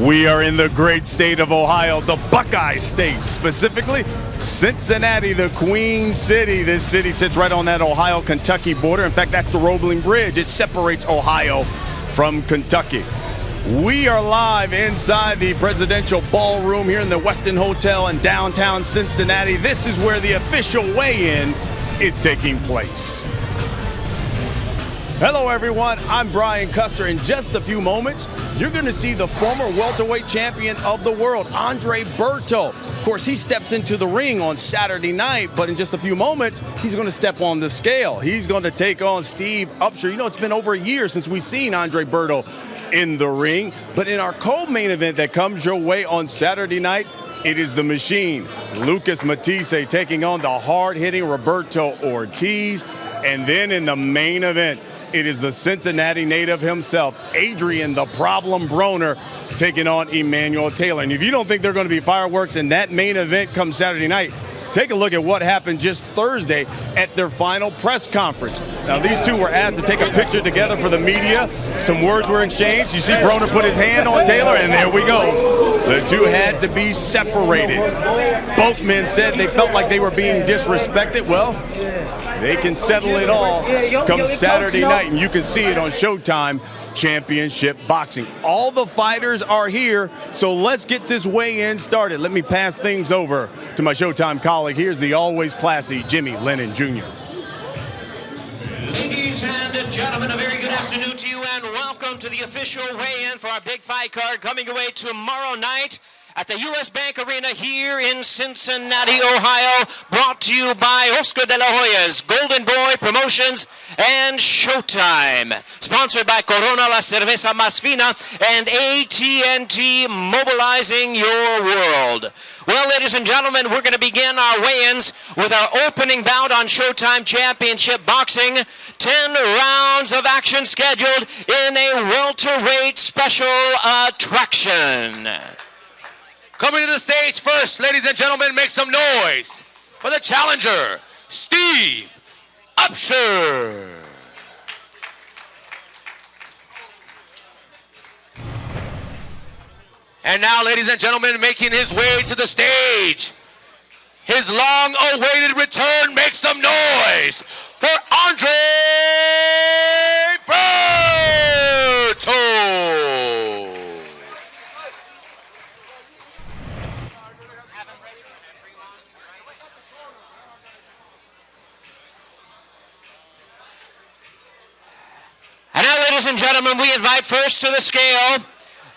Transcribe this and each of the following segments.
We are in the great state of Ohio, the Buckeye State, specifically Cincinnati, the Queen City. This city sits right on that Ohio-Kentucky border. In fact, that's the Roebling Bridge. It separates Ohio from Kentucky. We are live inside the presidential ballroom here in the Westin Hotel in downtown Cincinnati. This is where the official weigh-in is taking place. Hello everyone, I'm Brian Custer. In just a few moments, you're going to see the former welterweight champion of the world, Adrien Broner. Of course, he steps into the ring on Saturday night, but in just a few moments, he's going to step on the scale. He's going to take on Steve Upsher. You know, it's been over a year since we've seen Adrien Broner in the ring, but in our co-main event that comes your way on Saturday night, it is the machine, Lucas Matthysse, taking on the hard-hitting Roberto Ortiz. And then in the main event, it is the Cincinnati native himself, Adrien "the Problem" Broner, taking on Emanuel Taylor. And if you don't think there are going to be fireworks in that main event come Saturday night, take a look at what happened just Thursday at their final press conference. Now, these two were asked to take a picture together for the media. Some words were exchanged. You see Broner put his hand on Taylor, and there we go. The two had to be separated. Both men said they felt like they were being disrespected. Well, they can settle it all come Saturday night, and you can see it on Showtime Championship Boxing. All the fighters are here, so let's get this weigh-in started. Let me pass things over to my Showtime colleague. Here's the always classy Jimmy Lennon Jr. Ladies and gentlemen, a very good afternoon to you, and welcome to the official weigh-in for our big fight card coming away tomorrow night at the U.S. Bank Arena here in Cincinnati, Ohio, brought to you by Oscar de la Hoya's Golden Boy Promotions and Showtime. Sponsored by Corona, La Cerveza Más Fina, and AT&T, mobilizing your world. Well, ladies and gentlemen, we're going to begin our weigh-ins with our opening bout on Showtime Championship Boxing. 10 rounds of action scheduled in a welterweight special attraction. Coming to the stage first, ladies and gentlemen, make some noise for the challenger, Steve Upsher. And now, ladies and gentlemen, making his way to the stage, his long-awaited return. Make some noise for Adrien Broner. And now, ladies and gentlemen, we invite first to the scale,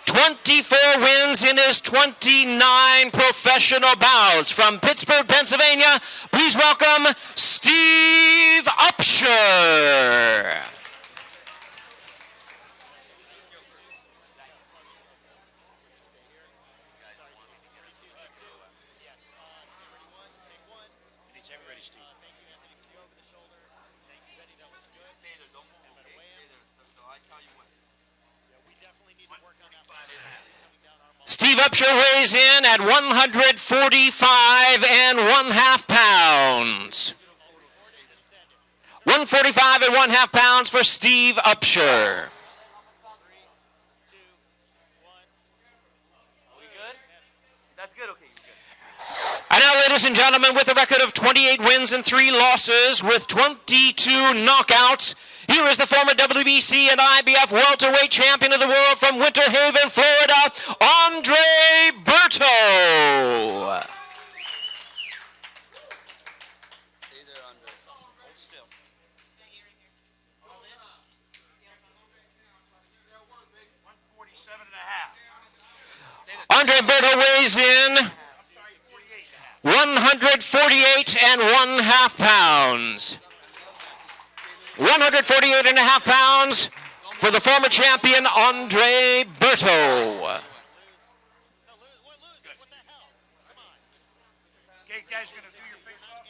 24 wins in his 29 professional bouts. From Pittsburgh, Pennsylvania, please welcome Steve Upsher. Steve Upsher weighs in at 145 1/2 pounds. 145 1/2 pounds for Steve Upsher. And now, ladies and gentlemen, with a record of 28 wins and 3 losses with 22 knockouts, here is the former WBC and IBF welterweight champion of the world from Winter Haven, Florida, Adrien Broner. Adrien Broner weighs in 148 1/2 pounds. 148 1/2 pounds for the former champion, Adrien Broner. Okay, guys, gonna do your face off.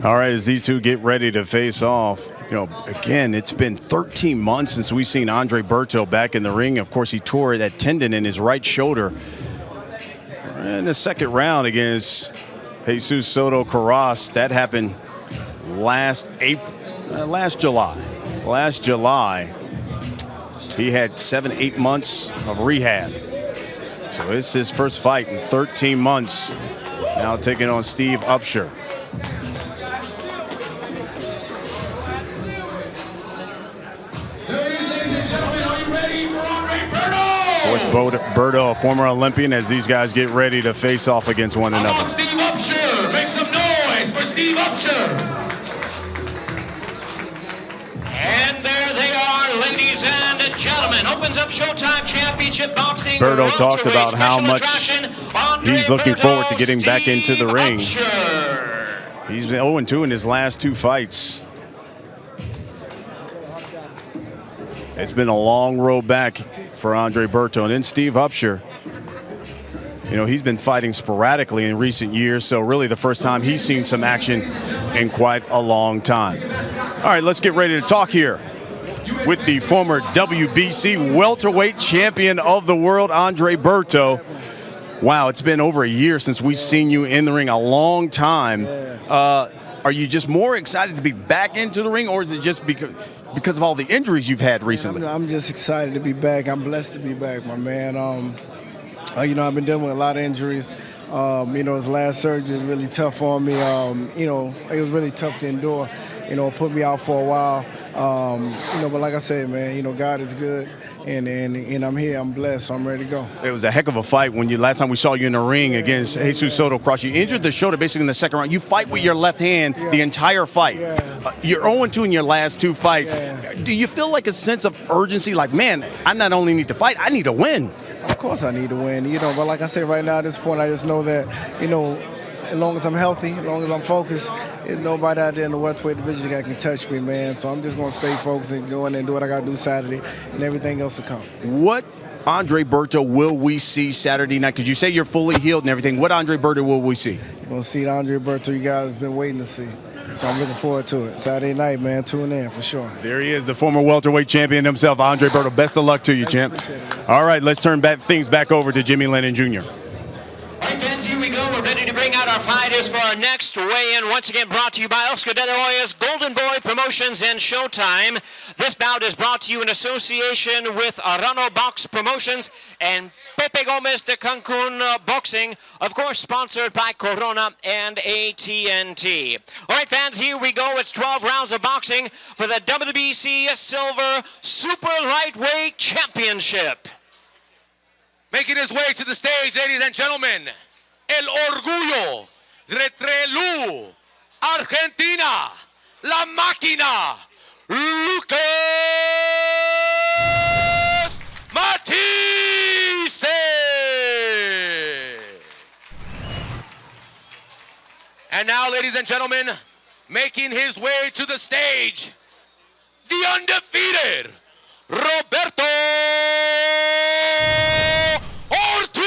All right, as these two get ready to face off, you know, again, it's been 13 months since we've seen Adrien Broner back in the ring. Of course, he tore that tendon in his right shoulder in the second round against Jesus Soto Carras. That happened last July. Last July, he had 7-8 months of rehab. So it's his first fight in 13 months. Now taking on Steve Upsher. Berto, a former Olympian, as these guys get ready to face off against one another. Steve Upsher, make some noise for Steve Upsher. And there they are, ladies and gentlemen. Opens up Showtime Championship Boxing. Berto talked about how much he's looking forward to getting back into the ring. He's been 0-2 in his last 2 fights. It's been a long road back for Adrien Broner. And then Steve Upsher, you know, he's been fighting sporadically in recent years, so really the first time he's seen some action in quite a long time. All right, let's get ready to talk here with the former WBC welterweight champion of the world, Adrien Broner. Wow, it's been over a year since we've seen you in the ring, a long time. Are you just more excited to be back into the ring, or is it just because of all the injuries you've had recently? I'm just excited to be back. I'm blessed to be back, my man. You know, I've been dealing with a lot of injuries. You know, his last surgery was really tough on me. You know, it was really tough to endure. You know, it put me out for a while. You know, but like I said, man, you know, God is good, and I'm here. I'm blessed. So I'm ready to go. It was a heck of a fight when last time we saw you in the ring against Jesus Soto Cross. You injured the shoulder basically in the second round. You fight with your left hand the entire fight. You're 0-2 in your last 2 fights. Do you feel like a sense of urgency? Like, man, I not only need to fight, I need to win. Of course I need to win, you know, but like I said, right now at this point, I just know that, you know, as long as I'm healthy, as long as I'm focused, there's nobody out there in the welterweight division that can touch me, man. So I'm just going to stay focused and go in there and do what I got to do Saturday, and everything else to come. What Adrien Broner will we see Saturday night? Because you say you're fully healed and everything. What Adrien Broner will we see? You're going to see the Adrien Broner you guys have been waiting to see. So I'm looking forward to it. Saturday night, man, tune in for sure. There he is, the former welterweight champion himself, Adrien Broner. Best of luck to you, champ. All right, let's turn things back over to Jimmy Lennon Jr. All right, fans, here we go. We're ready to bring out our fighters for our next weigh-in. Once again, brought to you by Oscar de la Hoya's Golden Boy Promotions and Showtime. This bout is brought to you in association with Arano Box Promotions and Pepe Gomez de Cancun Boxing, of course, sponsored by Corona and AT&T. All right, fans, here we go. It's 12 rounds of boxing for the WBC Silver Super Lightweight Championship. Making his way to the stage, ladies and gentlemen, El Orgullo de Trelew, Argentina, La Máquina, Lucas Matthysse. And now, ladies and gentlemen, making his way to the stage, the undefeated Roberto Ortiz.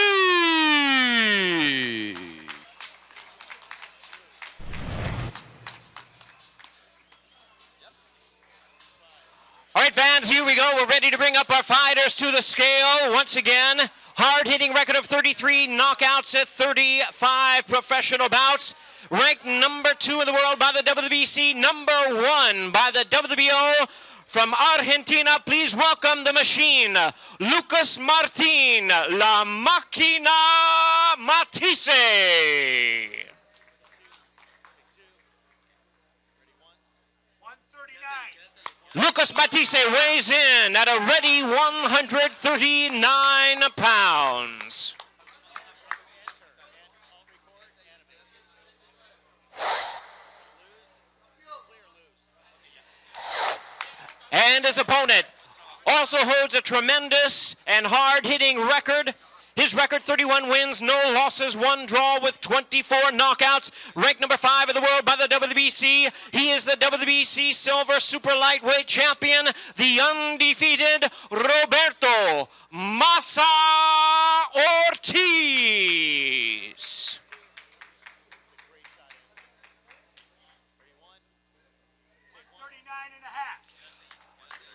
All right, fans, here we go. We're ready to bring up our fighters to the scale. Once again, hard-hitting record of 33 knockouts at 35 professional bouts. Ranked number 2 in the world by the WBC, number 1 by the WBO. From Argentina, please welcome the machine, Lucas Martin, La Máquina Matthysse. Lucas Matthysse weighs in at a ready 139 pounds. And his opponent also holds a tremendous and hard-hitting record. His record, 31 wins, no losses, 1 draw with 24 knockouts. Ranked number 5 in the world by the WBC. He is the WBC Silver Super Lightweight Champion, the undefeated Roberto Ortiz.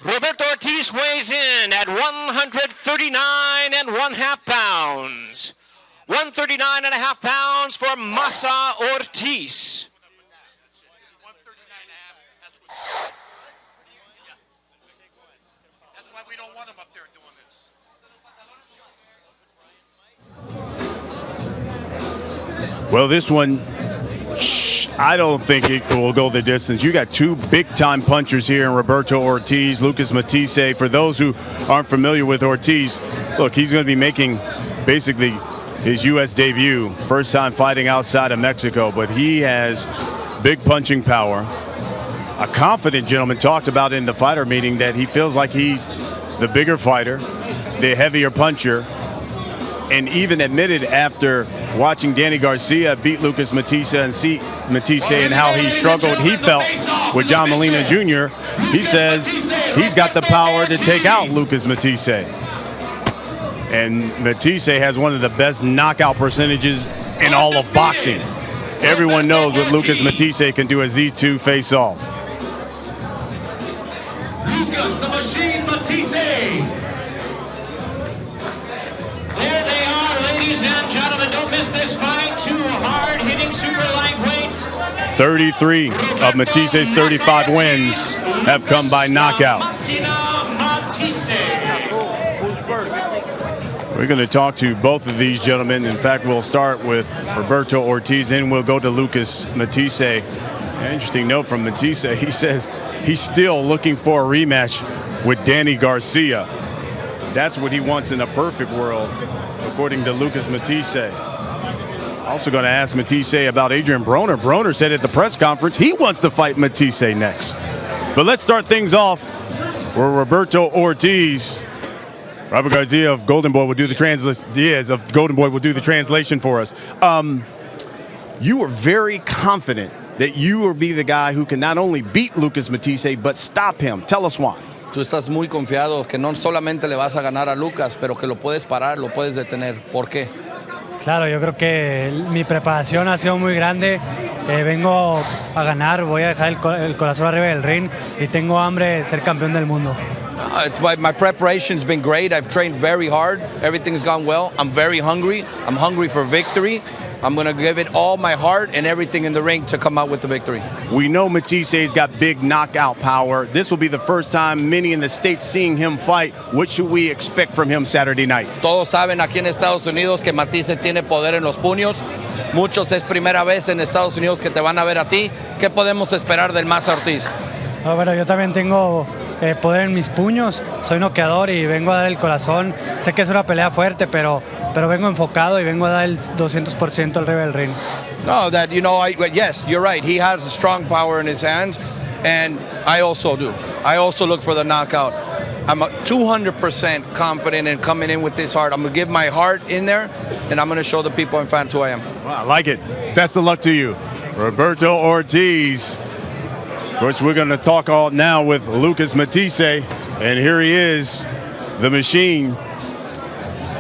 Roberto Ortiz weighs in at 139.5 pounds. 139.5 pounds for Massa Ortiz. Well, this one, I don't think it will go the distance. You got two big-time punchers here in Roberto Ortiz, Lucas Matthysse. For those who aren't familiar with Ortiz, look, he's going to be making basically his U.S. debut, first time fighting outside of Mexico, but he has big punching power. A confident gentleman talked about in the fighter meeting that he feels like he's the bigger fighter, the heavier puncher, and even admitted after watching Danny Garcia beat Lucas Matthysse and see Matthysse and how he struggled, he felt with John Molina Jr., he says he's got the power to take out Lucas Matthysse. And Matthysse has one of the best knockout percentages in all of boxing. Everyone knows what Lucas Matthysse can do as these two face off. Lucas the Machine Matthysse. There they are, ladies and gentlemen. Don't miss this fight. Two hard-hitting super lightweights. 33 of Matthisse's 35 wins have come by knockout. We're going to talk to both of these gentlemen. In fact, we'll start with Roberto Ortiz, and we'll go to Lucas Matthysse. An interesting note from Matthysse. He says he's still looking for a rematch with Danny Garcia. That's what he wants in a perfect world, according to Lucas Matthysse. Also going to ask Matthysse about Adrien Broner. Broner said at the press conference he wants to fight Matthysse next. But let's start things off with Roberto Ortiz. Robert Garcia of Golden Boy will do the translation for us. You were very confident that you will be the guy who can not only beat Lucas Matthysse, but stop him. Tell us why. Tú estás muy confiado que no solamente le vas a ganar a Lucas, pero que lo puedes parar, lo puedes detener. ¿Por qué? Claro, yo creo que mi preparación ha sido muy grande. Vengo a ganar, voy a dejar el corazón arriba del ring y tengo hambre de ser campeón del mundo. My preparation's been great. I've trained very hard. Everything's gone well. I'm very hungry. I'm hungry for victory. I'm going to give it all my heart and everything in the ring to come out with the victory. We know Mathisse's got big knockout power. This will be the first time many in the States seeing him fight. What should we expect from him Saturday night? Todos saben aquí en Estados Unidos que Matthysse tiene poder en los puños. Muchos es primera vez en Estados Unidos que te van a ver a ti. ¿Qué podemos esperar del Matthysse Ortiz? Bueno, yo también tengo poder en mis puños. Soy noqueador y vengo a dar el corazón. Sé que es una pelea fuerte, pero vengo enfocado y vengo a dar el 200% arriba del ring. No, that, you know, yes, you're right. He has a strong power in his hands, and I also do. I also look for the knockout. I'm 200% confident in coming in with this heart. I'm going to give my heart in there, and I'm going to show the people and fans who I am. Well, I like it. Best of luck to you. Roberto Ortiz. Of course, we're going to talk all now with Lucas Matthysse, and here he is, the machine.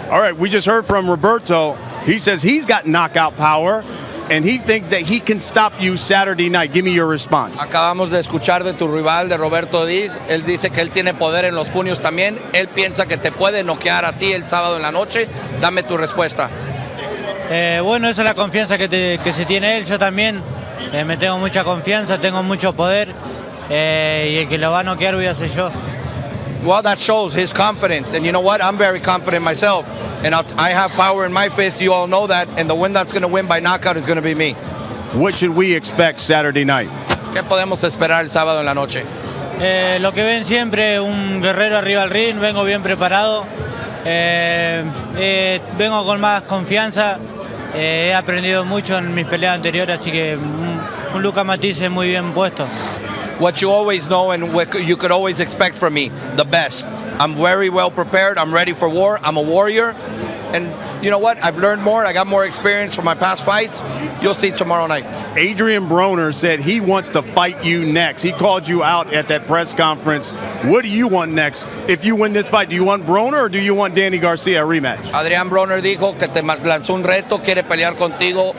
All right, we just heard from Roberto. He says he's got knockout power, and he thinks that he can stop you Saturday night. Give me your response. Acabamos de escuchar de tu rival, de Roberto Ortiz. Él dice que él tiene poder en los puños también. Él piensa que te puede noquear a ti el sábado en la noche. Dame tu respuesta. Bueno, esa es la confianza que se tiene él. Yo también me tengo mucha confianza, tengo mucho poder. Y el que lo va a noquear voy a ser yo. Well, that shows his confidence. And you know what? I'm very confident myself. And I have power in my fist. You all know that. And the one that's going to win by knockout is going to be me. What should we expect Saturday night? ¿Qué podemos esperar el sábado en la noche? Lo que ven siempre, un guerrero arriba del ring. Vengo bien preparado. Vengo con más confianza. He aprendido mucho en mis peleas anteriores. Así que un Lucas Matthysse muy bien puesto. What you always know and what you could always expect from me, the best. I'm very well prepared. I'm ready for war. I'm a warrior. And you know what? I've learned more. I got more experience from my past fights. You'll see tomorrow night. Adrien Broner said he wants to fight you next. He called you out at that press conference. What do you want next? If you win this fight, do you want Broner or do you want Danny Garcia a rematch? Adrien Broner dijo que te lanzó un reto, quiere pelear contigo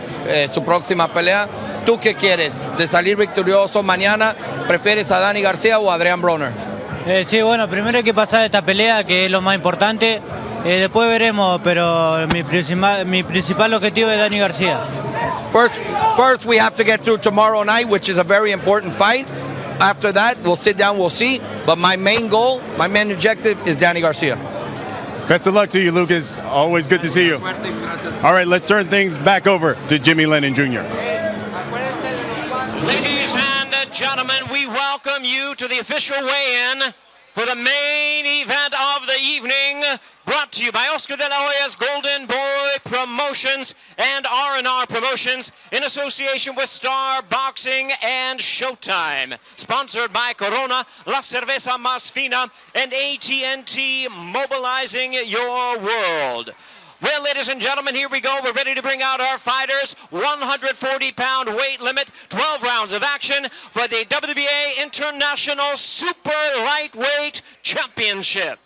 su próxima pelea. ¿Tú qué quieres? ¿De salir victorioso mañana? ¿Prefieres a Danny Garcia o a Adrien Broner? Sí, bueno, primero hay que pasar esta pelea, que es lo más importante. Después veremos, pero mi principal objetivo es Danny Garcia. First, we have to get through tomorrow night, which is a very important fight. After that, we'll sit down, we'll see. But my main goal, my main objective is Danny Garcia. Best of luck to you, Lucas. Always good to see you. All right, let's turn things back over to Jimmy Lennon Jr. Ladies and gentlemen, we welcome you to the official weigh-in for the main event of the evening, brought to you by Oscar de la Hoya's Golden Boy Promotions and R&R Promotions in association with Star Boxing and Showtime. Sponsored by Corona, La Cerveza Más Fina, and AT&T, mobilizing your world. Well, ladies and gentlemen, here we go. We're ready to bring out our fighters. 140-pound weight limit, 12 rounds of action for the WBA International Super Lightweight Championship.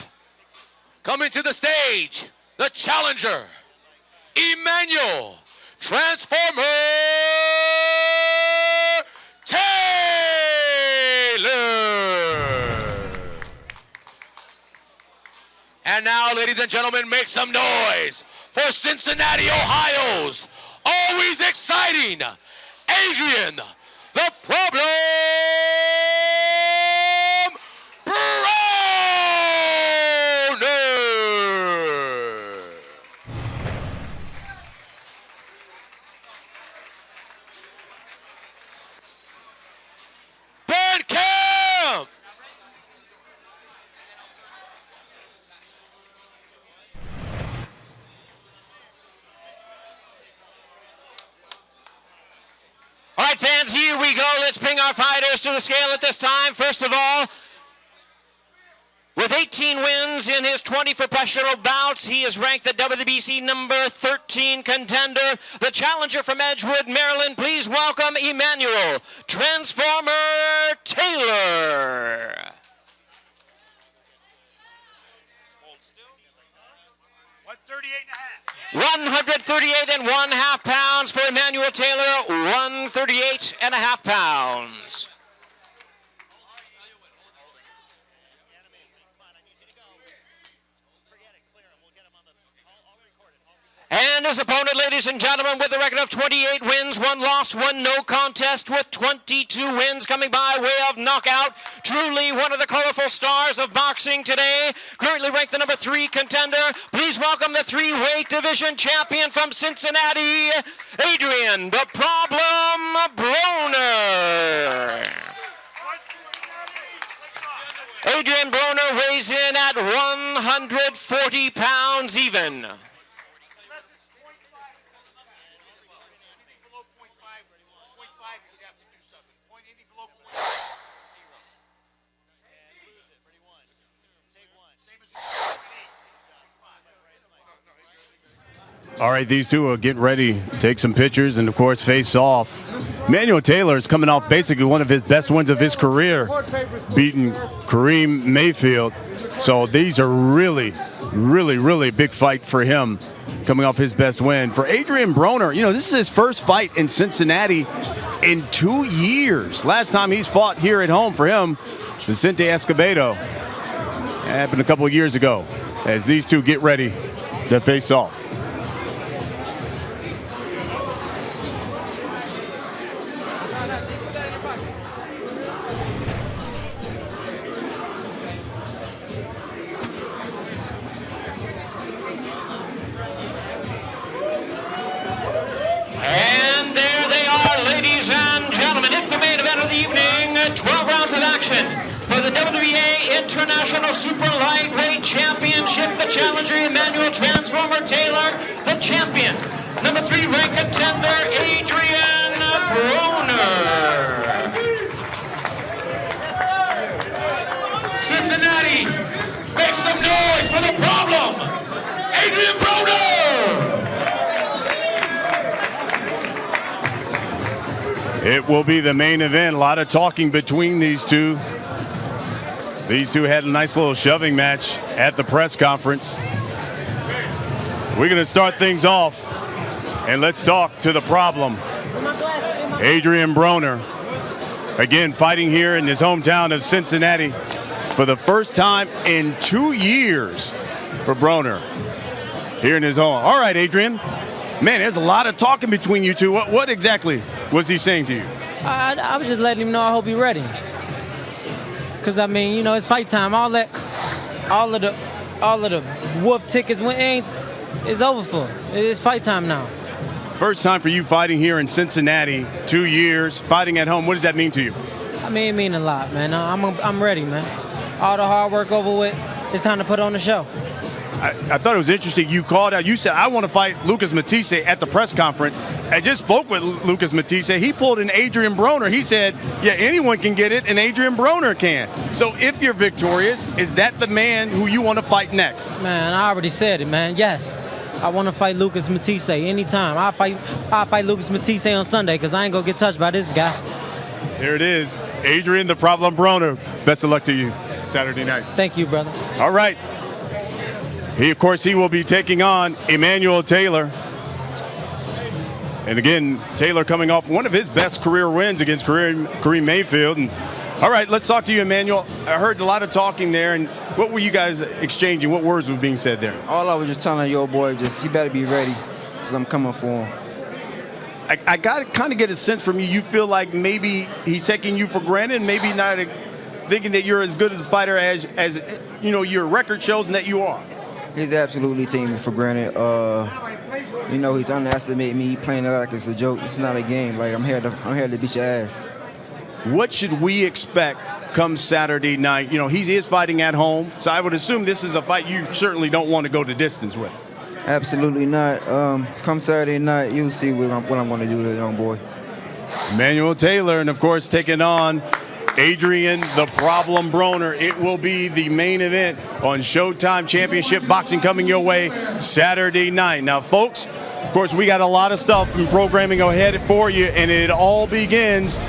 Coming to the stage, the challenger, Emanuel Transformer Taylor. And now, ladies and gentlemen, make some noise for Cincinnati, Ohio's always exciting Adrien the Problem Broner. All right, fans, here we go. Let's bring our fighters to the scale at this time. First of all, with 18 wins in his 20 professional bouts, he is ranked the WBC number 13 contender. The challenger from Edgewood, Maryland, please welcome Emanuel Transformer Taylor. 138.5 pounds for Emanuel Taylor, 138.5 pounds. And his opponent, ladies and gentlemen, with a record of 28 wins, 1 loss, 1 no contest, with 22 wins coming by way of knockout. Truly one of the colorful stars of boxing today. Currently ranked the number 3 contender. Please welcome the 3-weight division champion from Cincinnati, Adrien the Problem Broner. Adrien Broner weighs in at 140 pounds even. All right, these two are getting ready to take some pictures and, of course, face off. Emanuel Taylor is coming off basically one of his best wins of his career, beating Kareem Mayfield. So these are really big fight for him, coming off his best win. For Adrien Broner, you know, this is his first fight in Cincinnati in 2 years. Last time he's fought here at home for him, Vicente Escobedo. It happened a couple of years ago as these two get ready to face off. And there they are, ladies and gentlemen. It's the main event of the evening. 12 rounds of action for the WBA International Super Lightweight Championship. The challenger, Emanuel Transformer Taylor. The champion, number 3 ranked contender, Adrien Broner. Cincinnati, make some noise for the problem, Adrien Broner. It will be the main event. A lot of talking between these two. These two had a nice little shoving match at the press conference. We're going to start things off, and let's talk to the problem. Adrien Broner, again fighting here in his hometown of Cincinnati for the first time in 2 years for Broner here in his home. All right, Adrien. Man, there's a lot of talking between you two. What exactly was he saying to you? I was just letting him know I hope he's ready. Cause I mean, you know, it's fight time. All of the wolf tickets it's over for. It's fight time now. First time for you fighting here in Cincinnati, 2 years, fighting at home. What does that mean to you? I mean, it mean a lot, man. I'm ready, man. All the hard work over with. It's time to put on the show. I thought it was interesting. You called out. You said, I want to fight Lucas Matthysse at the press conference. I just spoke with Lucas Matthysse. He pulled in Adrien Broner. He said, yeah, anyone can get it, and Adrien Broner can. So if you're victorious, is that the man who you want to fight next? Man, I already said it, man. Yes. I want to fight Lucas Matthysse anytime. I'll fight Lucas Matthysse on Sunday because I ain't going to get touched by this guy. There it is. Adrien the Problem Broner. Best of luck to you Saturday night. Thank you, brother. All right. Of course, he will be taking on Emanuel Taylor. And again, Taylor coming off one of his best career wins against Kareem Mayfield. And all right, let's talk to you, Emanuel. I heard a lot of talking there. And what were you guys exchanging? What words were being said there? All I was just telling your boy, he better be ready because I'm coming for him. I got to kind of get a sense from you. You feel like maybe he's taking you for granted, maybe not thinking that you're as good as a fighter as you know your record shows and that you are. He's absolutely taking me for granted. You know, he's underestimating me, playing it like it's a joke. It's not a game. Like I'm here to beat your ass. What should we expect come Saturday night? You know, he is fighting at home, so I would assume this is a fight you certainly don't want to go the distance with. Absolutely not. Come Saturday night, you'll see what I'm going to do to the young boy. Emanuel Taylor, and of course taking on Adrien the Problem Broner. It will be the main event on Showtime Championship Boxing coming your way Saturday night. Now, folks, of course, we got a lot of stuff and programming ahead for you, and it all begins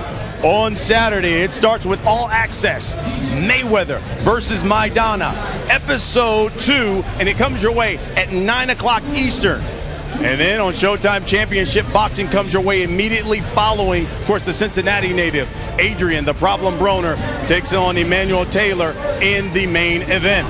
on Saturday. It starts with All Access, Mayweather versus Maidana, Episode 2, and it comes your way at 9 o'clock Eastern. And then on Showtime Championship Boxing comes your way immediately following, of course, the Cincinnati native, Adrien the Problem Broner, takes on Emanuel Taylor in the main event.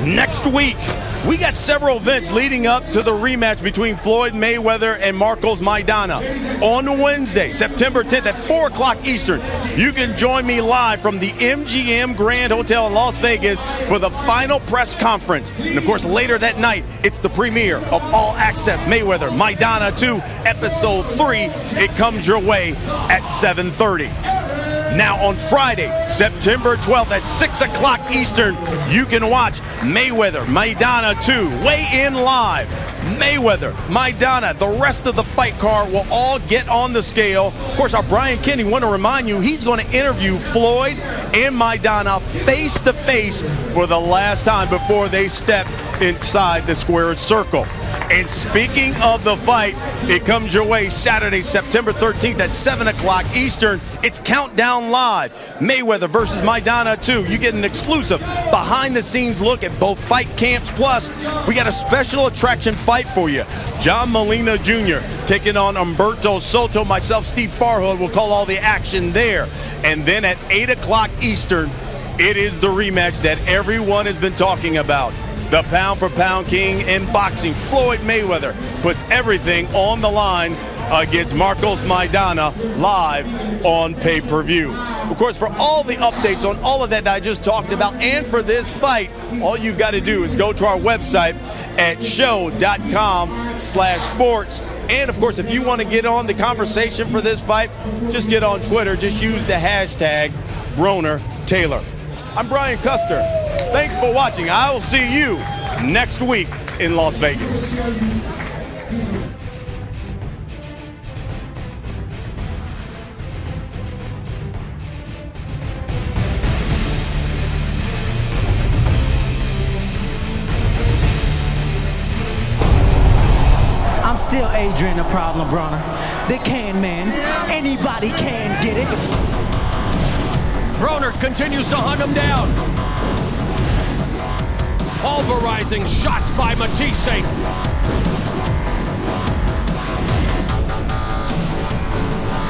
Next week, we got several events leading up to the rematch between Floyd Mayweather and Marcos Maidana. On Wednesday, September 10th at 4 o'clock Eastern, you can join me live from the MGM Grand Hotel in Las Vegas for the final press conference. And of course, later that night, it's the premiere of All Access Mayweather Maidana 2, Episode 3. It comes your way at 7:30. Now on Friday, September 12th at 6 o'clock Eastern, you can watch Mayweather Maidana 2, weigh in live. Mayweather, Maidana, the rest of the fight card will all get on the scale. Of course, our Brian Kenny, want to remind you, he's going to interview Floyd and Maidana face to face for the last time before they step inside the square circle. And speaking of the fight, it comes your way Saturday, September 13th at 7 o'clock Eastern. It's Countdown Live, Mayweather versus Maidana 2. You get an exclusive behind-the-scenes look at both fight camps. Plus, we got a special attraction fight for you. John Molina Jr. taking on Umberto Soto. Myself, Steve Farhood, will call all the action there. And then at 8 o'clock Eastern, it is the rematch that everyone has been talking about. The pound-for-pound king in boxing, Floyd Mayweather, puts everything on the line against Marcos Maidana live on pay-per-view. Of course, for all the updates on all of that I just talked about and for this fight, all you've got to do is go to our website at show.com/sports. And of course, if you want to get on the conversation for this fight, just get on Twitter. Just use the hashtag #BronerTaylor. I'm Brian Custer. Thanks for watching. I will see you next week in Las Vegas. I'm still Adrien the Problem Broner, the can man. Anybody can get it. Broner continues to hunt him down. Pulverizing shots by Matthysse.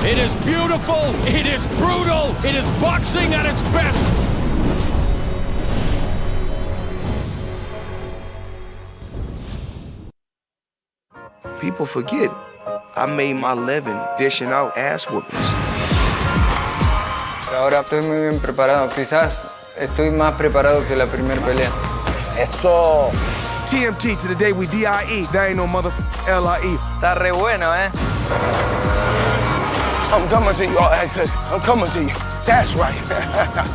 It is beautiful, it is brutal, it is boxing at its best. People forget, I made my living dishing out ass whoopings. Ahora estoy muy bien preparado, quizás estoy más preparado que la primera pelea. Eso. TMT to the day we DIE. That ain't no mother LIE. Está re bueno, eh? I'm coming to you, All Access. I'm coming to you. That's right.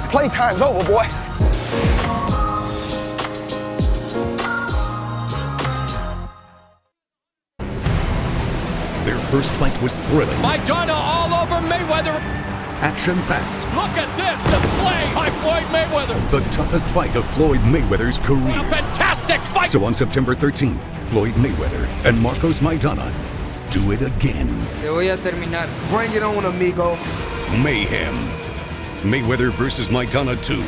Playtime's over, boy. Their first fight was thrilling. Maidana all over Mayweather. Action-packed. Look at this display by Floyd Mayweather. The toughest fight of Floyd Mayweather's career. What a fantastic fight. So on September 13th, Floyd Mayweather and Marcos Maidana do it again. Te voy a terminar. Bring it on, amigo. Mayhem. Mayweather versus Maidana 2.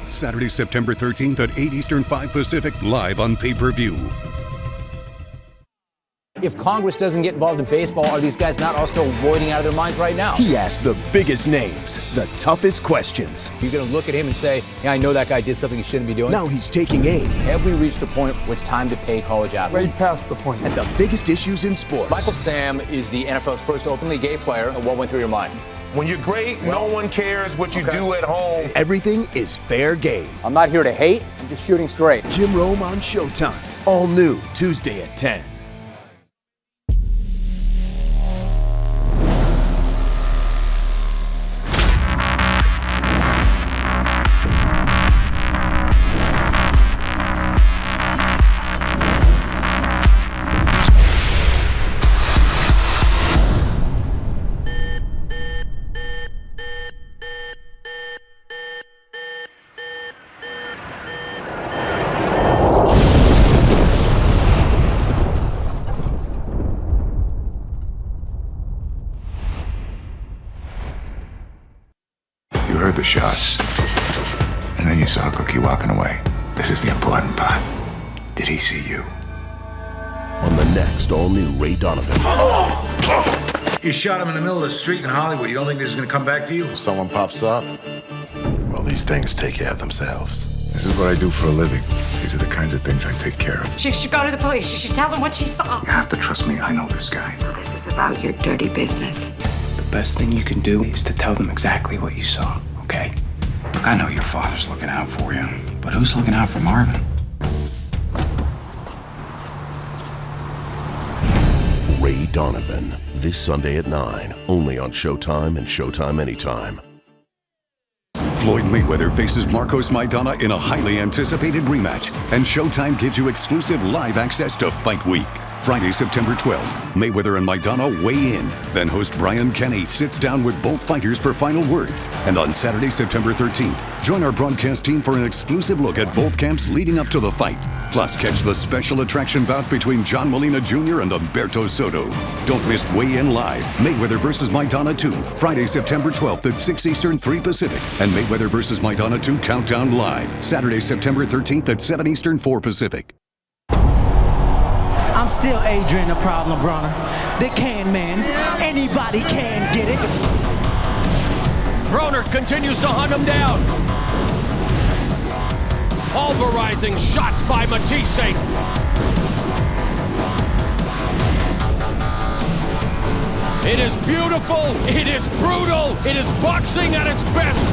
Saturday, September 13th at 8 Eastern, 5 Pacific, live on pay-per-view. If Congress doesn't get involved in baseball, are these guys not all still voiding out of their minds right now? He asks the biggest names, the toughest questions. You're going to look at him and say, yeah, I know that guy did something he shouldn't be doing. Now he's taking aim. Have we reached a point where it's time to pay college athletes? Right past the point. At the biggest issues in sports. Michael Sam is the NFL's first openly gay player. What went through your mind? When you're great, no one cares what you do at home. Everything is fair game. I'm not here to hate. I'm just shooting straight. Jim Rome on Showtime. All new Tuesday at 10. You heard the shots, and then you saw Cookie walking away. This is the important part. Did he see you? On the next all-new Ray Donovan. You shot him in the middle of the street in Hollywood. You don't think this is going to come back to you? If someone pops up, well, these things take care of themselves. This is what I do for a living. These are the kinds of things I take care of. She should go to the police. She should tell them what she saw. You have to trust me. I know this guy. This is about your dirty business. The best thing you can do is to tell them exactly what you saw, okay? Look, I know your father's looking out for you, but who's looking out for Marvin? Ray Donovan, this Sunday at 9, only on Showtime and Showtime Anytime. Floyd Mayweather faces Marcos Maidana in a highly anticipated rematch, and Showtime gives you exclusive live access to Fight Week. Friday, September 12th, Mayweather and Maidana weigh in. Then host Brian Kenny sits down with both fighters for final words. And on Saturday, September 13th, join our broadcast team for an exclusive look at both camps leading up to the fight. Plus, catch the special attraction bout between John Molina Jr. and Berto Soto. Don't miss Weigh In Live, Mayweather vs. Maidana 2, Friday, September 12th at 6 Eastern, 3 Pacific. And Mayweather vs. Maidana 2 Countdown Live, Saturday, September 13th at 7 Eastern, 4 Pacific. I'm still Adrien Broner, the can man. Anybody can get it. Broner continues to hunt him down. Pulverizing shots by Matthysse. It is beautiful. It is brutal. It is boxing at its best.